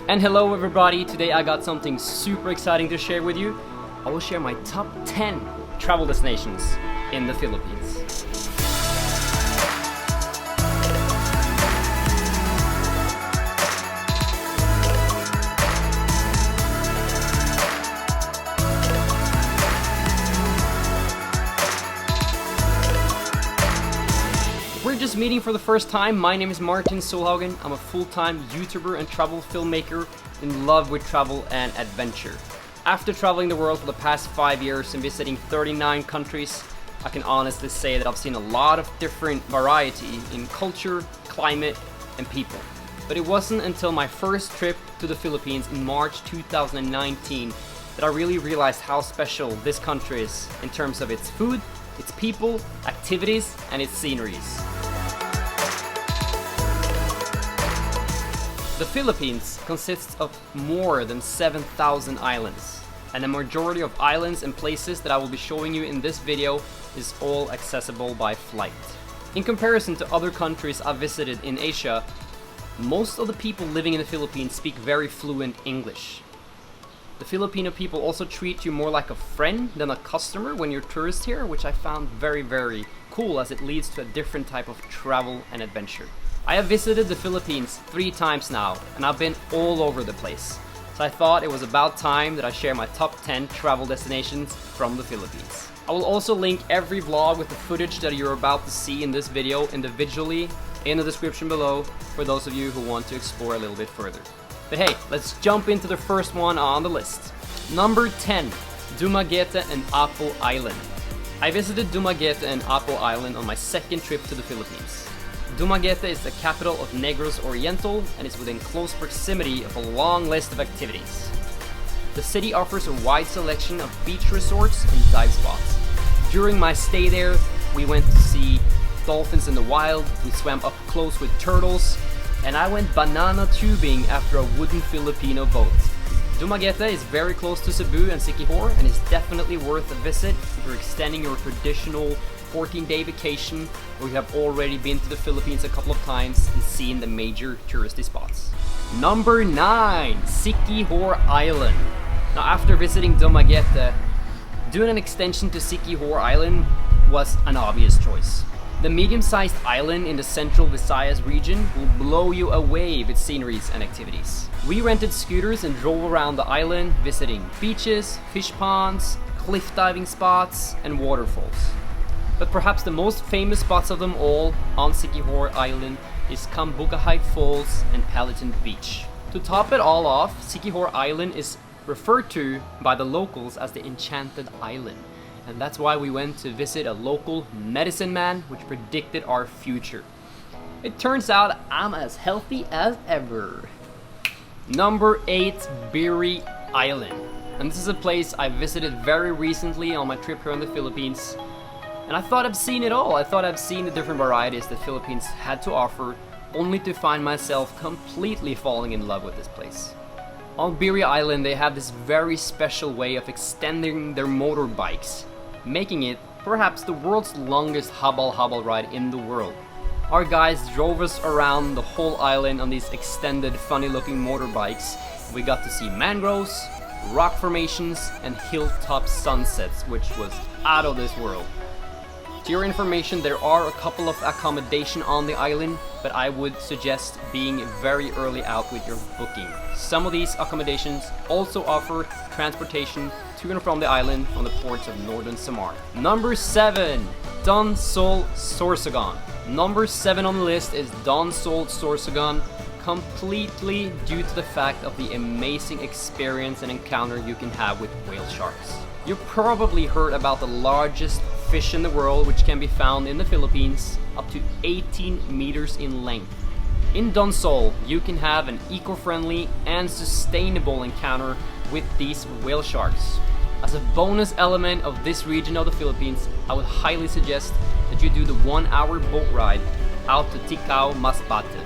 And hello everybody, today I got something super exciting to share with you. I will share my top 10 travel destinations in the Philippines. We're just meeting for the first time. My name is Martin Solhaugen. I'm a full-time YouTuber and travel filmmaker in love with travel and adventure. After traveling the world for the past 5 years and visiting 39 countries, I can honestly say that I've seen a lot of different variety in culture, climate, and people. But it wasn't until my first trip to the Philippines in March 2019 that I really realized how special this country is in terms of its food, its people, activities, and its sceneries. The Philippines consists of more than 7,000 islands, and the majority of islands and places that I will be showing you in this video is all accessible by flight. In comparison to other countries I've visited in Asia, most of the people living in the Philippines speak very fluent English. The Filipino people also treat you more like a friend than a customer when you're tourist here, which I found very cool as it leads to a different type of travel and adventure. I have visited the Philippines 3 times now, and I've been all over the place. So I thought it was about time that I share my top 10 travel destinations from the Philippines. I will also link every vlog with the footage that you're about to see in this video individually in the description below for those of you who want to explore a little bit further. But hey, let's jump into the first one on the list. Number 10, Dumaguete and Apo Island. I visited Dumaguete and Apo Island on my second trip to the Philippines. Dumaguete is the capital of Negros Oriental and is within close proximity of a long list of activities. The city offers a wide selection of beach resorts and dive spots. During my stay there, we went to see dolphins in the wild, we swam up close with turtles, and I went banana tubing after a wooden Filipino boat. Dumaguete is very close to Cebu and Siquijor and is definitely worth a visit if you're extending your traditional 14-day vacation or you have already been to the Philippines a couple of times and seen the major touristy spots. Number 9, Siquijor Island. Now after visiting Dumaguete, doing an extension to Siquijor Island was an obvious choice. The medium-sized island in the central Visayas region will blow you away with sceneries and activities. We rented scooters and drove around the island visiting beaches, fish ponds, cliff diving spots, and waterfalls. But perhaps the most famous spots of them all on Siquijor Island is Cambucahay Falls and Palatin Beach. To top it all off, Siquijor Island is referred to by the locals as the Enchanted Island. And that's why we went to visit a local medicine man which predicted our future. It turns out I'm as healthy as ever. Number 8, Biri Island. And this is a place I visited very recently on my trip here in the Philippines. And I thought I've seen it all. I thought I've seen the different varieties the Philippines had to offer, only to find myself completely falling in love with this place. On Biri Island, they have this very special way of extending their motorbikes, making it perhaps the world's longest hubble ride in the world. Our guys drove us around the whole island on these extended, funny-looking motorbikes. We got to see mangroves, rock formations, and hilltop sunsets, which was out of this world. To your information, there are a couple of accommodation on the island, but I would suggest being very early out with your booking. Some of these accommodations also offer transportation to and from the island from the ports of northern Samar. Number 7, Donsol Sorsogon. Number 7 on the list is Donsol Sorsogon, completely due to the fact of the amazing experience and encounter you can have with whale sharks. You've probably heard about the largest fish in the world, which can be found in the Philippines, up to 18 meters in length. In Donsol, you can have an eco-friendly and sustainable encounter with these whale sharks. As a bonus element of this region of the Philippines, I would highly suggest that you do the 1-hour boat ride out to Ticao, Masbate.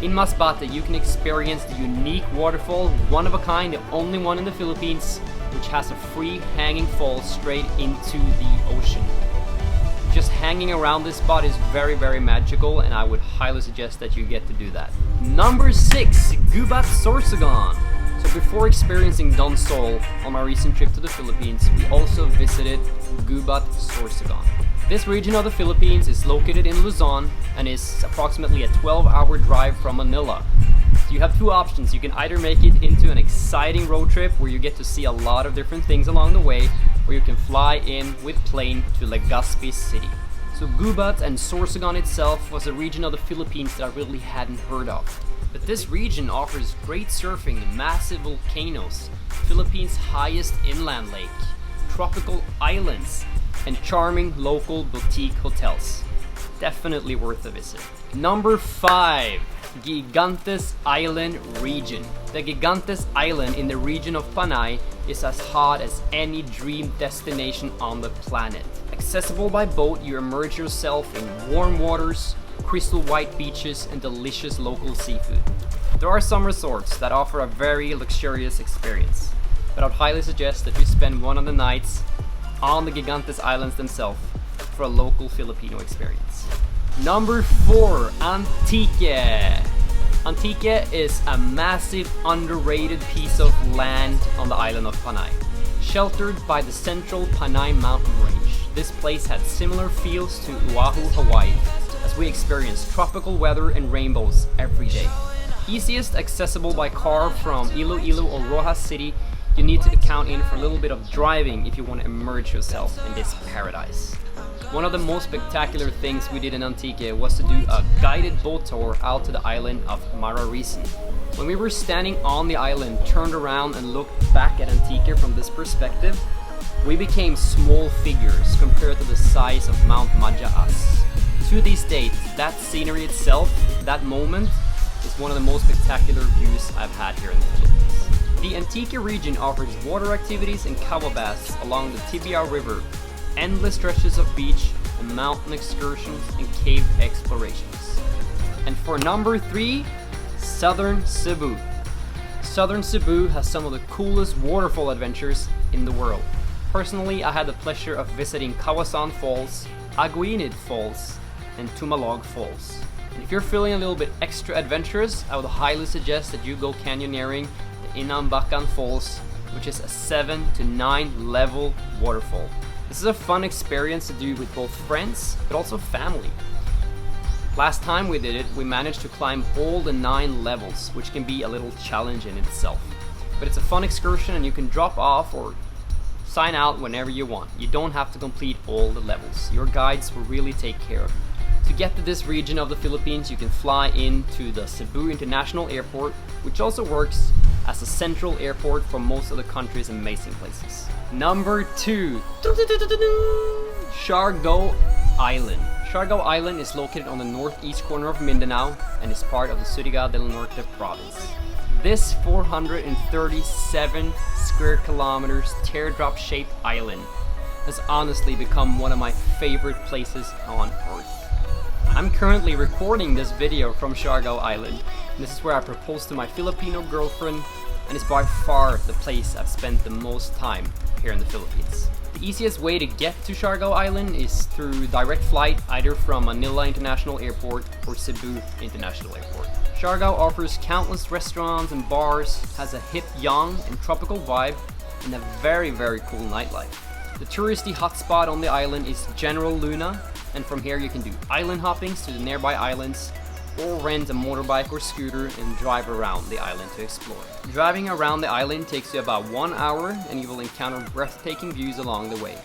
In Masbate, you can experience the unique waterfall, one of a kind, the only one in the Philippines, which has a free hanging fall straight into the ocean. Just hanging around this spot is very magical, and I would highly suggest that you get to do that. Number 6, Gubat Sorsogon. So before experiencing Don Sol on our recent trip to the Philippines, we also visited Gubat Sorsogon. This region of the Philippines is located in Luzon and is approximately a 12-hour drive from Manila. So you have two options. You can either make it into an exciting road trip where you get to see a lot of different things along the way, or you can fly in with plane to Legazpi City. So Gubat and Sorsogon itself was a region of the Philippines that I really hadn't heard of. But this region offers great surfing, massive volcanoes, Philippines' highest inland lake, tropical islands, and charming local boutique hotels. Definitely worth a visit. Number 5, Gigantes Island region. The Gigantes Island in the region of Panay is as hot as any dream destination on the planet. Accessible by boat, you immerse yourself in warm waters, crystal white beaches, and delicious local seafood. There are some resorts that offer a very luxurious experience, but I would highly suggest that you spend one of the nights on the Gigantes Islands themselves for a local Filipino experience. Number 4, Antique. Antique is a massive underrated piece of land on the island of Panay. Sheltered by the central Panay mountain range, this place had similar feels to Oahu, Hawaii, as we experienced tropical weather and rainbows every day. Easiest accessible by car from Iloilo or Rojas City, you need to account in for a little bit of driving if you want to immerse yourself in this paradise. One of the most spectacular things we did in Antique was to do a guided boat tour out to the island of Mararisen. When we were standing on the island, turned around and looked back at Antique from this perspective, we became small figures compared to the size of Mount Majaas. To this date, that scenery itself, that moment, is one of the most spectacular views I've had here in the Philippines. The Antique region offers water activities and kawa baths along the Tibia River, endless stretches of beach, and mountain excursions and cave explorations. And for number 3, Southern Cebu. Southern Cebu has some of the coolest waterfall adventures in the world. Personally, I had the pleasure of visiting Kawasan Falls, Aguinid Falls, and Tumalog Falls. And if you're feeling a little bit extra adventurous, I would highly suggest that you go canyoneering the Inambakan Falls, which is a 7 to 9 level waterfall. This is a fun experience to do with both friends, but also family. Last time we did it, we managed to climb all the 9 levels, which can be a little challenge in itself. But it's a fun excursion and you can drop off or sign out whenever you want. You don't have to complete all the levels. Your guides will really take care of you. To get to this region of the Philippines, you can fly into the Cebu International Airport, which also works as a central airport for most of the country's amazing places. Number 2, Siargao Island. Siargao Island is located on the northeast corner of Mindanao and is part of the Surigao del Norte province. This 437 square kilometers teardrop shaped island has honestly become one of my favorite places on earth. I'm currently recording this video from Siargao Island, and this is where I proposed to my Filipino girlfriend, and it's by far the place I've spent the most time here in the Philippines. The easiest way to get to Siargao Island is through direct flight either from Manila International Airport or Cebu International Airport. Siargao offers countless restaurants and bars, has a hip young and tropical vibe, and a very cool nightlife. The touristy hotspot on the island is General Luna, and from here you can do island hoppings to the nearby islands, or rent a motorbike or scooter and drive around the island to explore. Driving around the island takes you about 1 hour, and you will encounter breathtaking views along the way.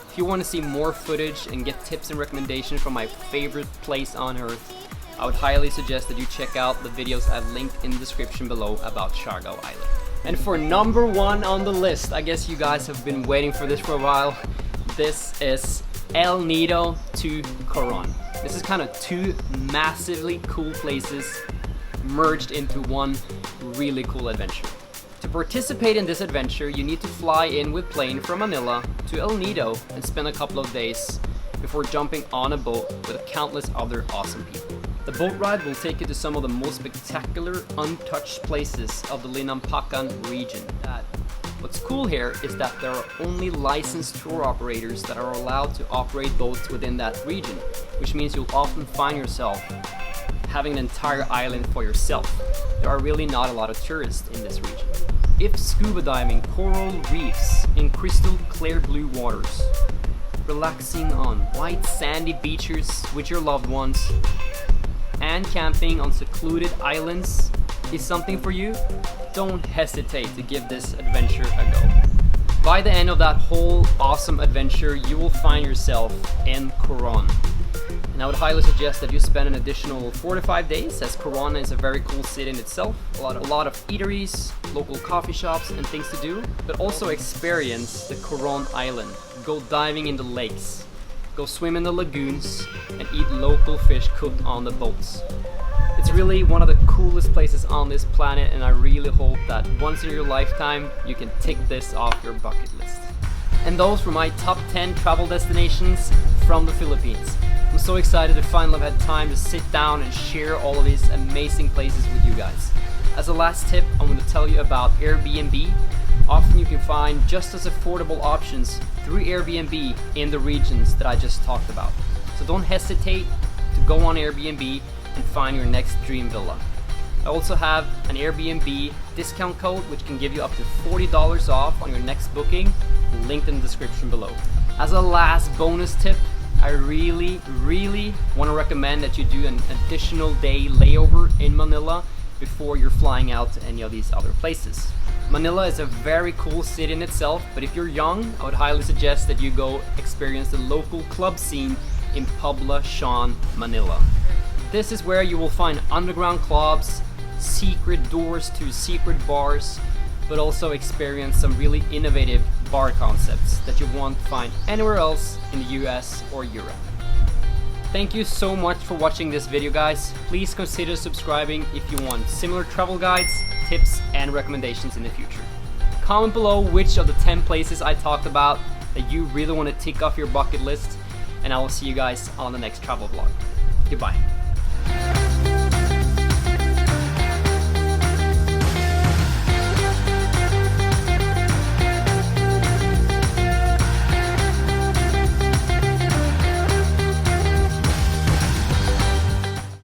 If you want to see more footage and get tips and recommendations from my favorite place on earth, I would highly suggest that you check out the videos I've linked in the description below about Siargao Island. And for number 1 on the list, I guess you guys have been waiting for this for a while, this is El Nido to Coron. This is kind of 2 massively cool places merged into one really cool adventure. To participate in this adventure, you need to fly in with plane from Manila to El Nido and spend a couple of days before jumping on a boat with countless other awesome people. The boat ride will take you to some of the most spectacular, untouched places of the Linampakan region that What's cool here is that there are only licensed tour operators that are allowed to operate boats within that region, which means you'll often find yourself having an entire island for yourself. There are really not a lot of tourists in this region. If scuba diving coral reefs in crystal clear blue waters, relaxing on white sandy beaches with your loved ones, and camping on secluded islands is something for you, don't hesitate to give this adventure a go. By the end of that whole awesome adventure, you will find yourself in Coron. And I would highly suggest that you spend an additional 4 to 5 days, as Coron is a very cool city in itself. A lot of eateries, local coffee shops and things to do, but also experience the Coron Island. Go diving in the lakes, go swim in the lagoons, and eat local fish cooked on the boats. It's really one of the coolest places on this planet, and I really hope that once in your lifetime you can tick this off your bucket list. And those were my top 10 travel destinations from the Philippines. I'm so excited to finally have had time to sit down and share all of these amazing places with you guys. As a last tip, I'm going to tell you about Airbnb. Often you can find just as affordable options through Airbnb in the regions that I just talked about. So don't hesitate to go on Airbnb and find your next dream villa. I also have an Airbnb discount code which can give you up to $40 off on your next booking, linked in the description below. As a last bonus tip, I really want to recommend that you do an additional day layover in Manila before you're flying out to any of these other places. Manila is a very cool city in itself, but if you're young, I would highly suggest that you go experience the local club scene in Poblacion, Manila. This is where you will find underground clubs, secret doors to secret bars, but also experience some really innovative bar concepts that you won't find anywhere else in the US or Europe. Thank you so much for watching this video, guys. Please consider subscribing if you want similar travel guides, tips and recommendations in the future. Comment below which of the 10 places I talked about that you really want to tick off your bucket list, and I will see you guys on the next travel vlog. Goodbye.